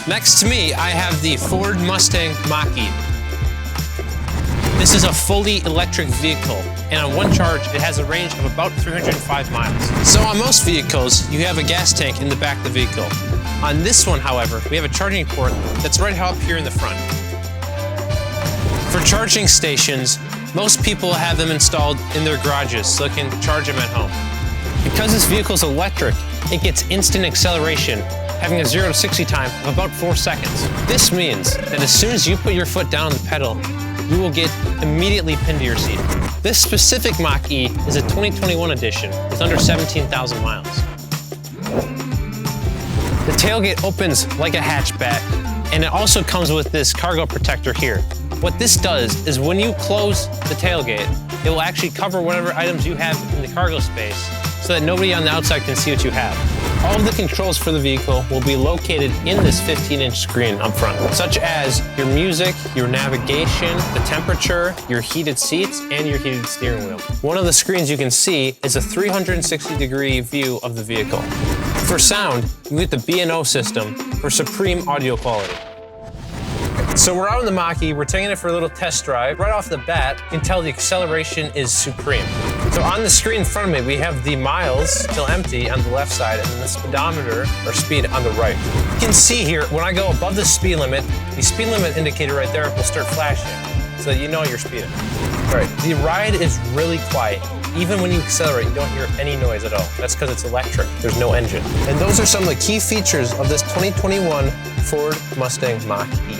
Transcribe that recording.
Next to me, I have the Ford Mustang Mach-E. This is a fully electric vehicle, and on one charge, it has a range of about 305 miles. So on most vehicles, you have a gas tank in the back of the vehicle. On this one, however, we have a charging port that's right up here in the front. For charging stations, most people have them installed in their garages so they can charge them at home. Because this vehicle is electric, it gets instant acceleration, having a 0 to 60 time of about 4 seconds. This means that as soon as you put your foot down on the pedal, you will get immediately pinned to your seat. This specific Mach-E is a 2021 edition with under 17,000 miles. The tailgate opens like a hatchback, and it also comes with this cargo protector here. What this does is when you close the tailgate, it will actually cover whatever items you have in the cargo space so that nobody on the outside can see what you have. All of the controls for the vehicle will be located in this 15-inch screen up front, such as your music, your navigation, the temperature, your heated seats, and your heated steering wheel. One of the screens you can see is a 360-degree view of the vehicle. For sound, you get the B&O system for supreme audio quality. So we're out in the Mach-E, we're taking it for a little test drive. Right off the bat, you can tell the acceleration is supreme. So on the screen in front of me, we have the miles till empty on the left side, and then the speedometer, or speed, on the right. You can see here, when I go above the speed limit indicator right there will start flashing, so that you know you're speeding. All right, the ride is really quiet. Even when you accelerate, you don't hear any noise at all. That's because it's electric, there's no engine. And those are some of the key features of this 2021 Ford Mustang Mach-E.